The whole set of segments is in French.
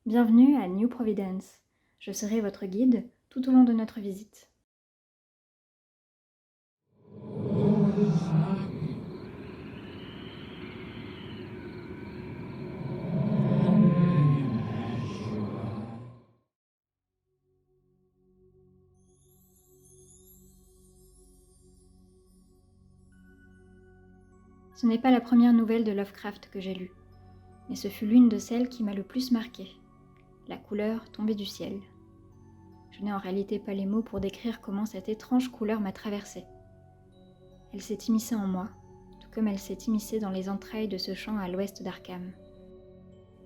Bienvenue à New Providence. Je serai votre guide tout au long de notre visite. Ce n'est pas la première nouvelle de Lovecraft que j'ai lue, mais ce fut l'une de celles qui m'a le plus marquée. La couleur tombée du ciel. Je n'ai en réalité pas les mots pour décrire comment cette étrange couleur m'a traversée. Elle s'est immiscée en moi, tout comme elle s'est immiscée dans les entrailles de ce champ à l'ouest d'Arkham.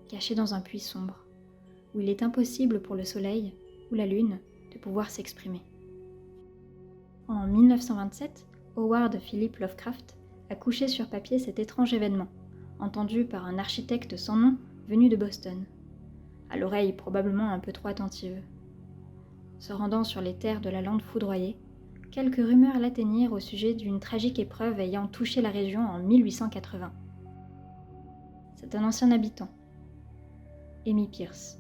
Caché dans un puits sombre, où il est impossible pour le soleil ou la lune de pouvoir s'exprimer. En 1927, Howard Philip Lovecraft a couché sur papier cet étrange événement, entendu par un architecte sans nom venu de Boston, à l'oreille probablement un peu trop attentive. Se rendant sur les terres de la lande foudroyée, quelques rumeurs l'atteignirent au sujet d'une tragique épreuve ayant touché la région en 1880. C'est un ancien habitant, Amy Pierce,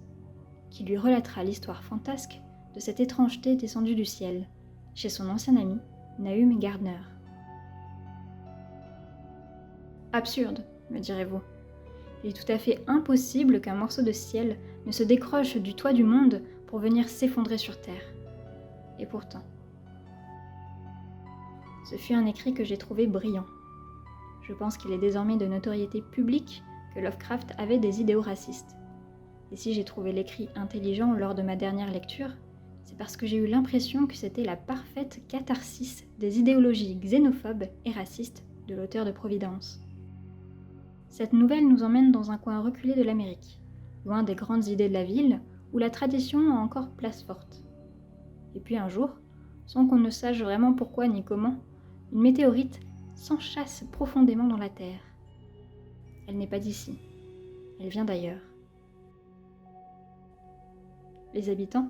qui lui relatera l'histoire fantasque de cette étrangeté descendue du ciel, chez son ancien ami, Nahum Gardner. Absurde, me direz-vous. Il est tout à fait impossible qu'un morceau de ciel ne se décroche du toit du monde pour venir s'effondrer sur Terre. Et pourtant, ce fut un écrit que j'ai trouvé brillant. Je pense qu'il est désormais de notoriété publique que Lovecraft avait des idéaux racistes. Et si j'ai trouvé l'écrit intelligent lors de ma dernière lecture, c'est parce que j'ai eu l'impression que c'était la parfaite catharsis des idéologies xénophobes et racistes de l'auteur de Providence. Cette nouvelle nous emmène dans un coin reculé de l'Amérique, loin des grandes idées de la ville, où la tradition a encore place forte. Et puis un jour, sans qu'on ne sache vraiment pourquoi ni comment, une météorite s'enchâsse profondément dans la Terre. Elle n'est pas d'ici, elle vient d'ailleurs. Les habitants,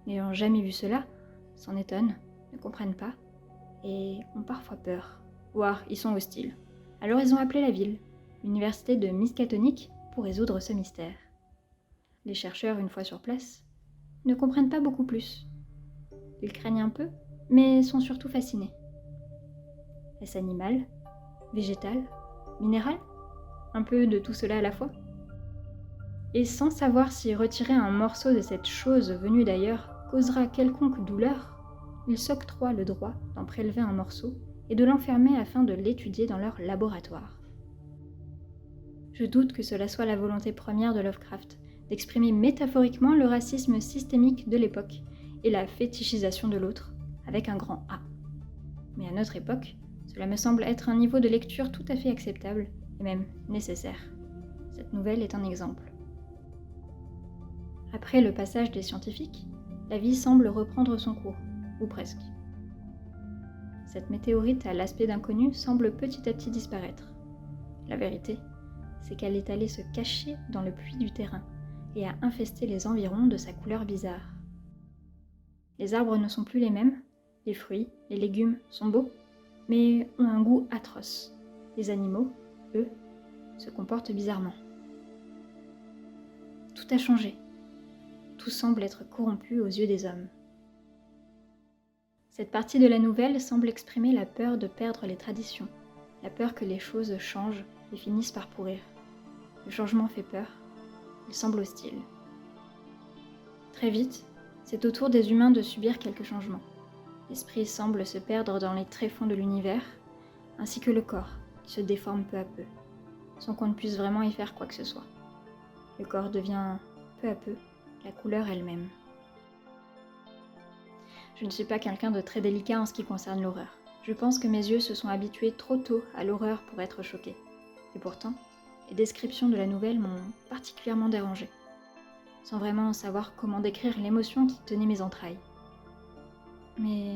n'ayant jamais vu cela, s'en étonnent, ne comprennent pas, et ont parfois peur, voire y sont hostiles. Alors ils ont appelé la ville, l'université de Miskatonic, pour résoudre ce mystère. Les chercheurs, une fois sur place, ne comprennent pas beaucoup plus. Ils craignent un peu, mais sont surtout fascinés. Est-ce animal, végétal, minéral? Un peu de tout cela à la fois? Et sans savoir si retirer un morceau de cette chose venue d'ailleurs causera quelconque douleur, ils s'octroient le droit d'en prélever un morceau et de l'enfermer afin de l'étudier dans leur laboratoire. Je doute que cela soit la volonté première de Lovecraft, d'exprimer métaphoriquement le racisme systémique de l'époque et la fétichisation de l'autre, avec un grand A. Mais à notre époque, cela me semble être un niveau de lecture tout à fait acceptable, et même nécessaire. Cette nouvelle est un exemple. Après le passage des scientifiques, la vie semble reprendre son cours, ou presque. Cette météorite à l'aspect d'inconnu semble petit à petit disparaître. La vérité, c'est qu'elle est allée se cacher dans le puits du terrain et a infesté les environs de sa couleur bizarre. Les arbres ne sont plus les mêmes, les fruits, les légumes sont beaux, mais ont un goût atroce. Les animaux, eux, se comportent bizarrement. Tout a changé. Tout semble être corrompu aux yeux des hommes. Cette partie de la nouvelle semble exprimer la peur de perdre les traditions, la peur que les choses changent et finissent par pourrir. Le changement fait peur, il semble hostile. Très vite, c'est au tour des humains de subir quelques changements. L'esprit semble se perdre dans les tréfonds de l'univers, ainsi que le corps, qui se déforme peu à peu, sans qu'on ne puisse vraiment y faire quoi que ce soit. Le corps devient, peu à peu, la couleur elle-même. Je ne suis pas quelqu'un de très délicat en ce qui concerne l'horreur. Je pense que mes yeux se sont habitués trop tôt à l'horreur pour être choqués. Et pourtant, les descriptions de la nouvelle m'ont particulièrement dérangée, sans vraiment savoir comment décrire l'émotion qui tenait mes entrailles. Mais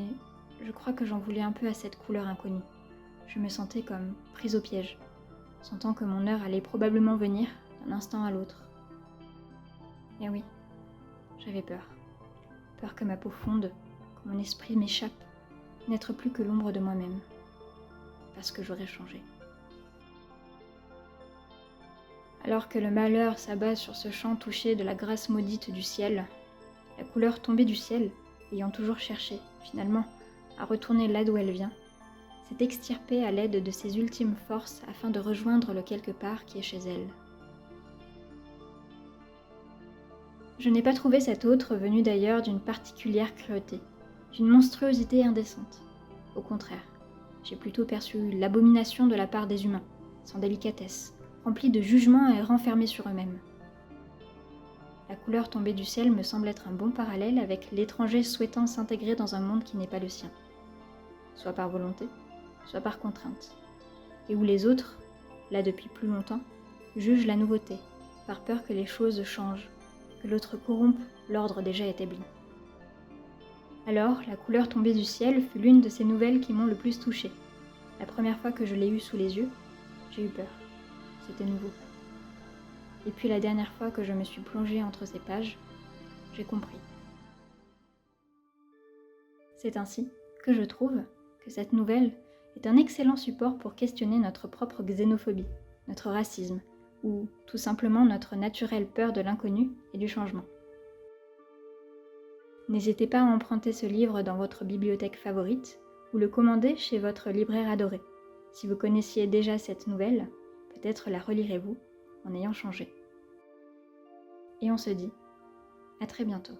je crois que j'en voulais un peu à cette couleur inconnue. Je me sentais comme prise au piège, sentant que mon heure allait probablement venir d'un instant à l'autre. Et oui, j'avais peur. Peur que ma peau fonde, que mon esprit m'échappe, n'être plus que l'ombre de moi-même. Parce que j'aurais changé. Alors que le malheur s'abat sur ce champ touché de la grâce maudite du ciel, la couleur tombée du ciel, ayant toujours cherché, finalement, à retourner là d'où elle vient, s'est extirpée à l'aide de ses ultimes forces afin de rejoindre le quelque part qui est chez elle. Je n'ai pas trouvé cet autre venu d'ailleurs d'une particulière cruauté, d'une monstruosité indécente. Au contraire, j'ai plutôt perçu l'abomination de la part des humains, sans délicatesse, remplis de jugement et renfermés sur eux-mêmes. La couleur tombée du ciel me semble être un bon parallèle avec l'étranger souhaitant s'intégrer dans un monde qui n'est pas le sien, soit par volonté, soit par contrainte, et où les autres, là depuis plus longtemps, jugent la nouveauté, par peur que les choses changent, que l'autre corrompe l'ordre déjà établi. Alors, la couleur tombée du ciel fut l'une de ces nouvelles qui m'ont le plus touchée. La première fois que je l'ai eue sous les yeux, j'ai eu peur. C'était nouveau. Et puis la dernière fois que je me suis plongée entre ces pages, j'ai compris. C'est ainsi que je trouve que cette nouvelle est un excellent support pour questionner notre propre xénophobie, notre racisme, ou tout simplement notre naturelle peur de l'inconnu et du changement. N'hésitez pas à emprunter ce livre dans votre bibliothèque favorite ou le commander chez votre libraire adoré. Si vous connaissiez déjà cette nouvelle, peut-être la relirez-vous en ayant changé. Et on se dit à très bientôt.